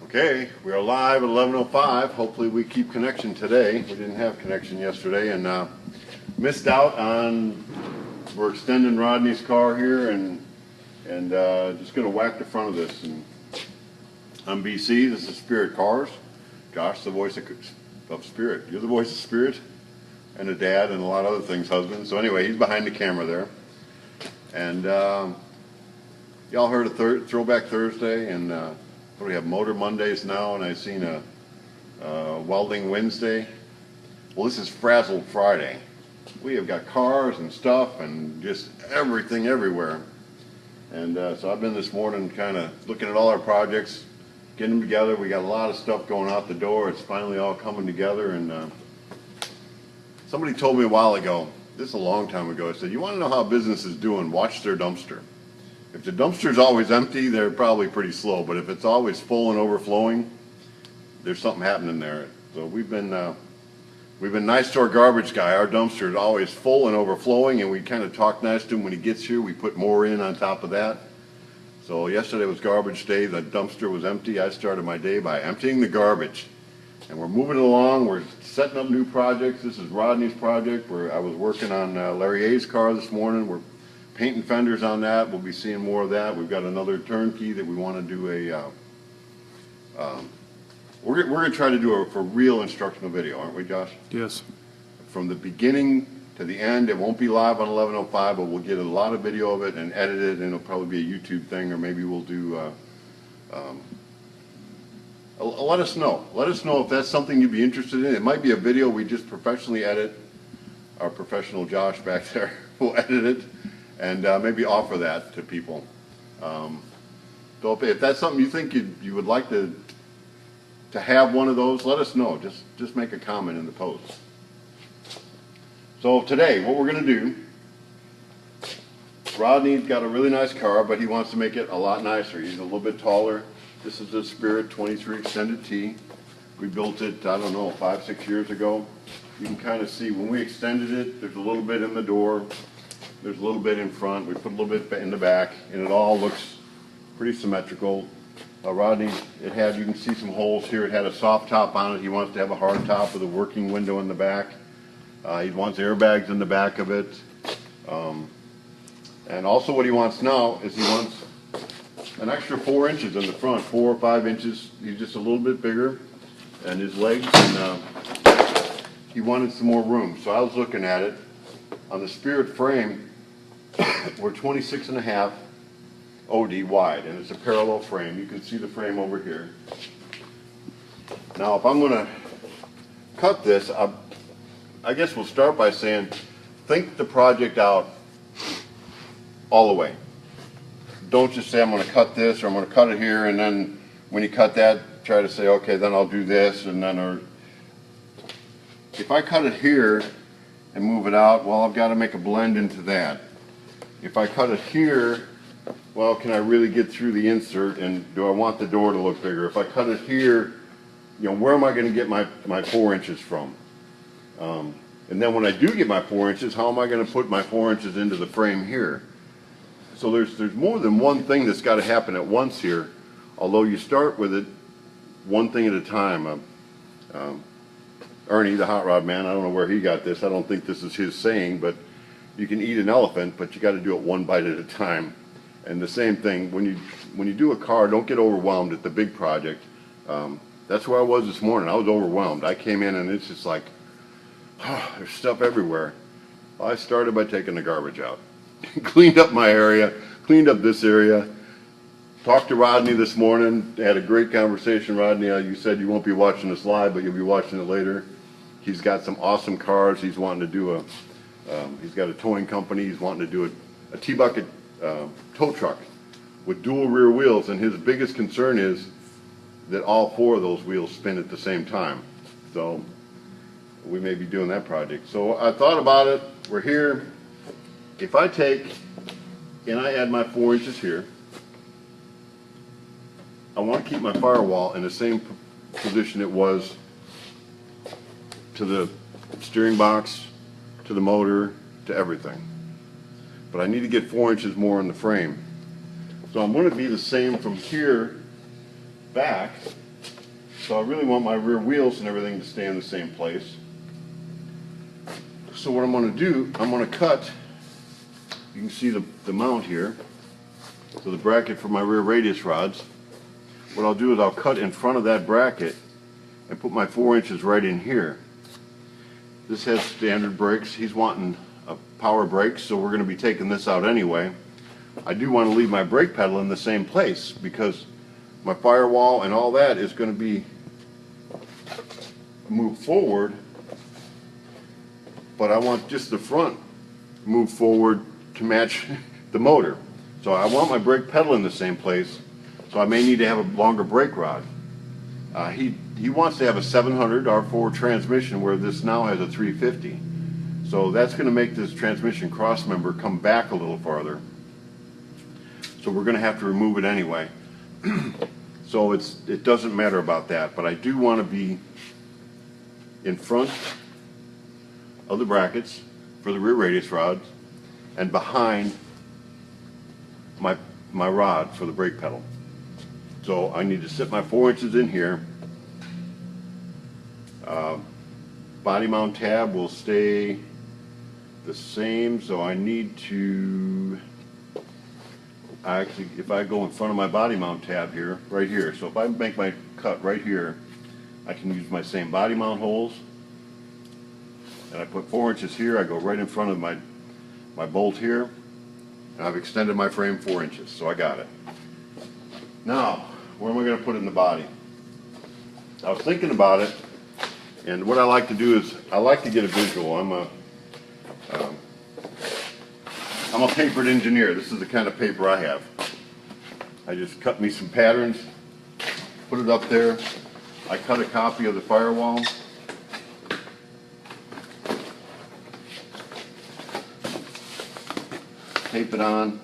Okay, we are live at 11:05. Hopefully we keep connection today. We didn't have connection yesterday and missed out on, we're extending Rodney's car here and just going to whack the front of this. And I'm BC, this is Spirit Cars. Josh, the voice of Spirit. You're the voice of Spirit and a dad and a lot of other things, husband. So anyway, he's behind the camera there. And y'all heard of Throwback Thursday and what do we have, Motor Mondays now, and I've seen a Welding Wednesday. Well, this is Frazzled Friday. We have got cars and stuff and just everything everywhere. And so I've been this morning kind of looking at all our projects, getting them together. We got a lot of stuff going out the door. It's finally all coming together. And somebody told me a while ago, this is a long time ago, I said, you want to know how business is doing, watch their dumpster. If the dumpster's always empty, they're probably pretty slow. But if it's always full and overflowing, there's something happening there. So we've been nice to our garbage guy. Our dumpster is always full and overflowing, and we kind of talk nice to him when he gets here. We put more in on top of that. So yesterday was garbage day. The dumpster was empty. I started my day by emptying the garbage. And we're moving along. We're setting up new projects. This is Rodney's project where I was working on Larry A's car this morning. We're painting fenders on that. We'll be seeing more of that. We've got another turnkey that we want to do we're going to try to do a real instructional video, aren't we, Josh? Yes. From the beginning to the end. It won't be live on 11:05, but we'll get a lot of video of it and edit it, and it'll probably be a YouTube thing, or maybe we'll do let us know. Let us know if that's something you'd be interested in. It might be a video we just professionally edit. Our professional Josh back there will edit it and maybe offer that to people. So if that's something you think you would like to have one of those, let us know. Just make a comment in the post. So today, what we're going to do, Rodney's got a really nice car, but he wants to make it a lot nicer. He's a little bit taller. This is the Spirit 23 Extended T. We built it, I don't know, 5-6 years ago. You can kind of see when we extended it, there's a little bit in the door. There's a little bit in front. We put a little bit in the back, and it all looks pretty symmetrical. Rodney, you can see some holes here. It had a soft top on it. He wants to have a hard top with a working window in the back. He wants airbags in the back of it. And also what he wants now is he wants an extra 4 inches in the front, 4 or 5 inches. He's just a little bit bigger, and his legs, and he wanted some more room. So I was looking at it. On the Spirit frame, we're 26.5 OD wide, and it's a parallel frame. You can see the frame over here. Now, if I'm going to cut this, I guess we'll start by saying, think the project out all the way. Don't just say, I'm going to cut this, or I'm going to cut it here, and then when you cut that, try to say, okay, then I'll do this, and then, or if I cut it here and move it out, well, I've got to make a blend into that. If I cut it here, well, can I really get through the insert, and do I want the door to look bigger? If I cut it here, where am I going to get my 4 inches from? And then when I do get my 4 inches, how am I going to put my 4 inches into the frame here? So there's more than one thing that's got to happen at once here, although you start with it one thing at a time. Ernie, the hot rod man, I don't know where he got this. I don't think this is his saying, but you can eat an elephant, but you got to do it one bite at a time. And the same thing, when you do a car, don't get overwhelmed at the big project. That's where I was this morning. I was overwhelmed. I came in and it's just like, there's stuff everywhere. Well, I started by taking the garbage out. Cleaned up my area, cleaned up this area. Talked to Rodney this morning. Had a great conversation. Rodney, you said you won't be watching this live, but you'll be watching it later. He's got some awesome cars. He's wanting to do he's got a towing company. He's wanting to do a T-bucket tow truck with dual rear wheels, and his biggest concern is that all 4 of those wheels spin at the same time. So we may be doing that project. So I thought about it. We're here. If I take and I add my 4 inches here, I want to keep my firewall in the same position it was to the steering box, to the motor, to everything. But I need to get 4 inches more in the frame. So I'm going to be the same from here back So I really want my rear wheels and everything to stay in the same place. So what I'm going to do, I'm going to cut, you can see the mount here, so the bracket for my rear radius rods. What I'll do is I'll cut in front of that bracket and put my 4 inches right in here. This has standard brakes. He's wanting a power brake, so we're going to be taking this out anyway. I do want to leave my brake pedal in the same place because my firewall and all that is going to be moved forward, but I want just the front moved forward to match the motor. So I want my brake pedal in the same place, so I may need to have a longer brake rod. He wants to have a 700 R4 transmission where this now has a 350. So that's going to make this transmission cross member come back a little farther. So we're going to have to remove it anyway. So it doesn't matter about that, but I do want to be in front of the brackets for the rear radius rods and behind my rod for the brake pedal. So I need to sit my 4 inches in here. Body mount tab will stay the same, so I need to actually, if I go in front of my body mount tab here, right here, so if I make my cut right here, I can use my same body mount holes, and I put 4 inches here. I go right in front of my bolt here, and I've extended my frame 4 inches, so I got it. Now, where am I going to put it in the body? I was thinking about it, and what I like to do is I like to get a visual. I'm a papered engineer. This is the kind of paper I have. I just cut me some patterns, put it up there. I cut a copy of the firewall. Tape it on.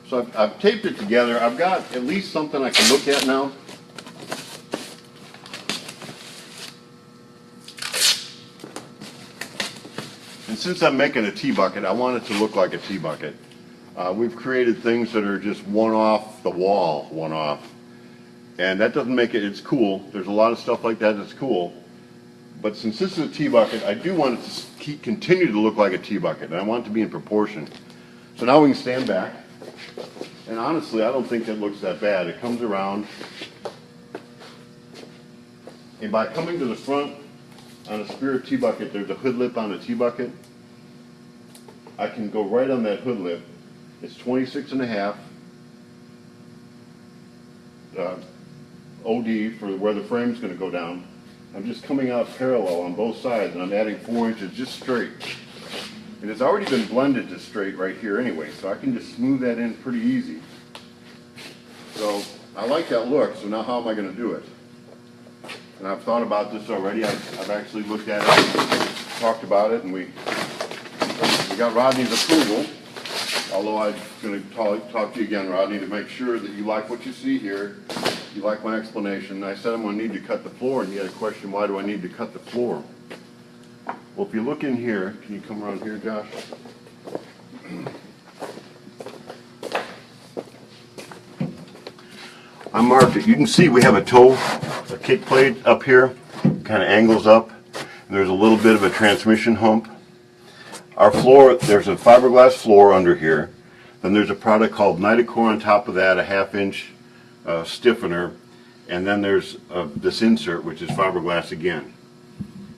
So I've taped it together. I've got at least something I can look at now. And since I'm making a T-bucket, I want it to look like a T-bucket. We've created things that are just one off the wall, one off. And that doesn't make it, it's cool. There's a lot of stuff like that that's cool. But since this is a T-bucket, I do want it to continue to look like a T-bucket, and I want it to be in proportion. So now we can stand back. And honestly, I don't think that looks that bad. It comes around, and by coming to the front on a Spirit T-bucket, there's a hood lip on a T-bucket. I can go right on that hood lip. It's 26.5 OD for where the frame's going to go down. I'm just coming out parallel on both sides, and I'm adding 4 inches just straight. And it's already been blended to straight right here anyway, so I can just smooth that in pretty easy. So I like that look, so now how am I going to do it? And I've thought about this already. I've actually looked at it, talked about it, and we got Rodney's approval. Although I'm going to talk to you again, Rodney, to make sure that you like what you see here, you like my explanation. I said I'm going to need to cut the floor, and you had a question, why do I need to cut the floor? Well, if you look in here, can you come around here, Josh? I marked it. You can see we have a toe, a kick plate up here, kind of angles up, and there's a little bit of a transmission hump. Our floor, there's a fiberglass floor under here. Then there's a product called Nitacore on top of that, a 1/2 inch stiffener, and then there's this insert, which is fiberglass again.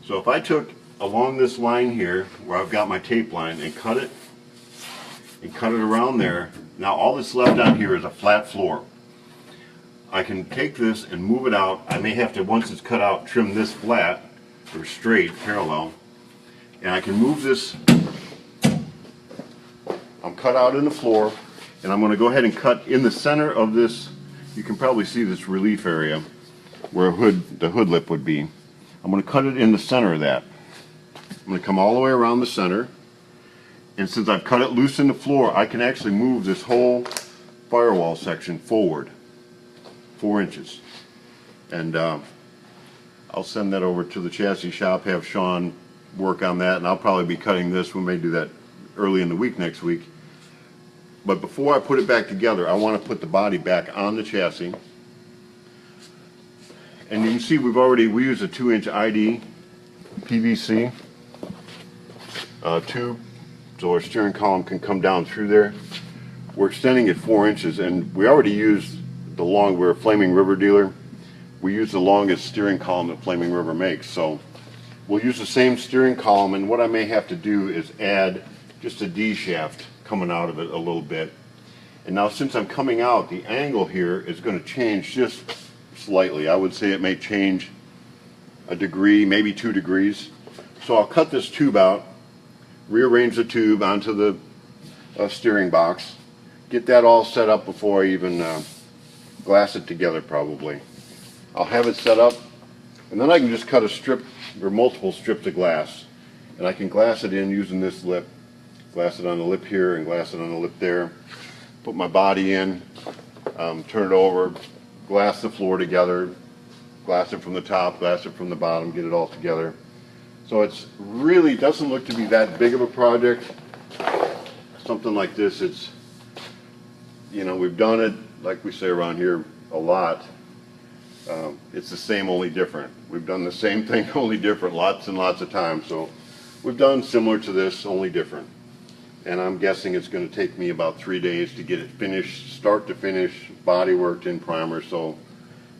So if I took along this line here, where I've got my tape line, and cut it around there, now all that's left down here is a flat floor. I can take this and move it out. I may have to, once it's cut out, trim this flat, or straight, parallel, and I can move this. I'm cut out in the floor, and I'm going to go ahead and cut in the center of this. You can probably see this relief area where the hood lip would be. I'm going to cut it in the center of that. I'm going to come all the way around the center, And since I've cut it loose in the floor, I can actually move this whole firewall section forward 4 inches. And I'll send that over to the chassis shop, have Sean work on that, and I'll probably be cutting this. We may do that early in the week next week. But before I put it back together, I want to put the body back on the chassis. And you can see we use a 2-inch ID PVC tube, so our steering column can come down through there. We're extending it 4 inches, and we already used we're a Flaming River dealer. We use the longest steering column that Flaming River makes, so we'll use the same steering column, and what I may have to do is add just a D shaft coming out of it a little bit. And now since I'm coming out, the angle here is going to change just slightly. I would say it may change a degree, maybe 2 degrees. So I'll cut this tube out, rearrange the tube onto the steering box, get that all set up before I even glass it together probably. I'll have it set up, and then I can just cut a strip or multiple strips of glass, and I can glass it in using this lip. Glass it on the lip here and glass it on the lip there. Put my body in, turn it over, glass the floor together, glass it from the top, glass it from the bottom, get it all together. So it's really doesn't look to be that big of a project. Something like this, it's, you know, we've done it, like we say around here, a lot. It's the same, only different. We've done the same thing, only different, lots and lots of times. So we've done similar to this, only different. And I'm guessing it's going to take me about 3 days to get it finished, start to finish, body worked in primer. So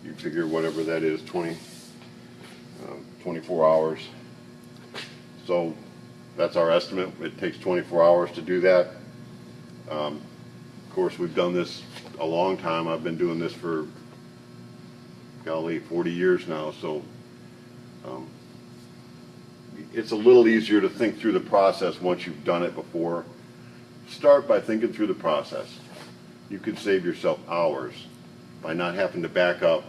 you figure whatever that is, 24 hours. So that's our estimate. It takes 24 hours to do that. Of course, we've done this a long time. I've been doing this for, golly, 40 years now. So it's a little easier to think through the process once you've done it before. Start by thinking through the process. You could save yourself hours by not having to back up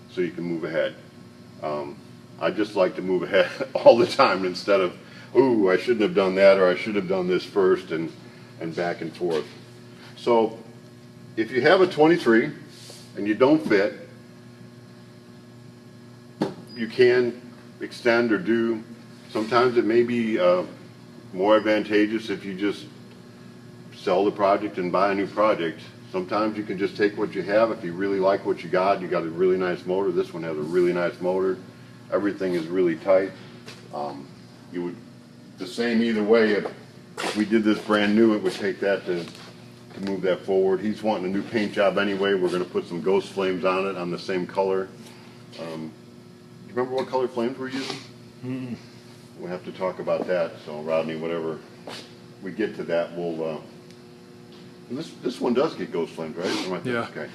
so you can move ahead. I just like to move ahead all the time instead of, ooh, I shouldn't have done that, or I should have done this first, and back and forth. So if you have a 23 and you don't fit, you can extend or do. Sometimes it may be more advantageous if you just sell the project and buy a new project. Sometimes you can just take what you have. If you really like what you got a really nice motor. This one has a really nice motor. Everything is really tight. You would, the same either way, if we did this brand new, it would take that to move that forward. He's wanting a new paint job anyway. We're going to put some ghost flames on it on the same color. Do you remember what color flames we're using? Mm-hmm. We'll have to talk about that. So Rodney, whatever we get to that, we'll. This one does get ghost flames, right? Yeah. Okay.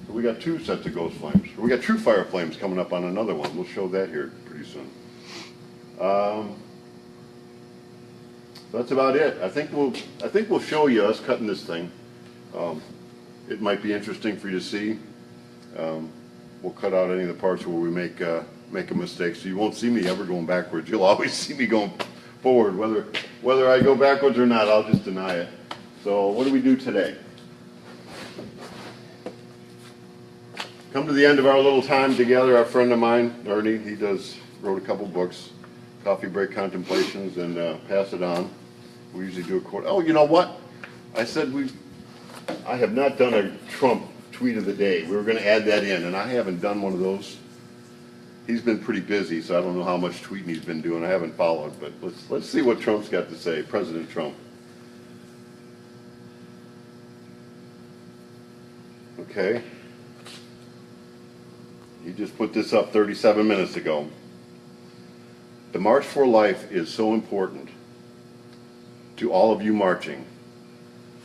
So we got 2 sets of ghost flames. We got true fire flames coming up on another one. We'll show that here pretty soon. That's about it. I think we'll show you us cutting this thing. It might be interesting for you to see. We'll cut out any of the parts where we make a mistake, so you won't see me ever going backwards. You'll always see me going forward. Whether I go backwards or not, I'll just deny it. So what do we do today? Come to the end of our little time together. Our friend of mine, Ernie, he wrote a couple books, Coffee Break Contemplations and Pass It On. We usually do a quote. Oh, you know what? I said I have not done a Trump tweet of the day. We were going to add that in, and I haven't done one of those. He's been pretty busy, so I don't know how much tweeting he's been doing. I haven't followed, but let's see what Trump's got to say. President Trump. Okay. He just put this up 37 minutes ago. The March for Life is so important. To all of you marching,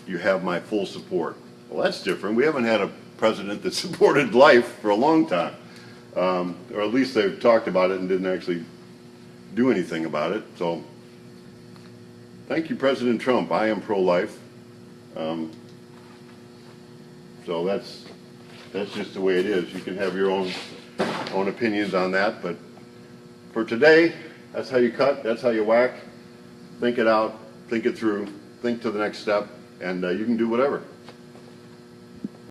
you have my full support. Well, that's different. We haven't had a president that supported life for a long time. Or at least they've talked about it and didn't actually do anything about it. So, thank you, President Trump. I am pro-life. So that's just the way it is. You can have your own opinions on that, but for today, that's how you cut, that's how you whack. Think it out, think it through, think to the next step, and you can do whatever.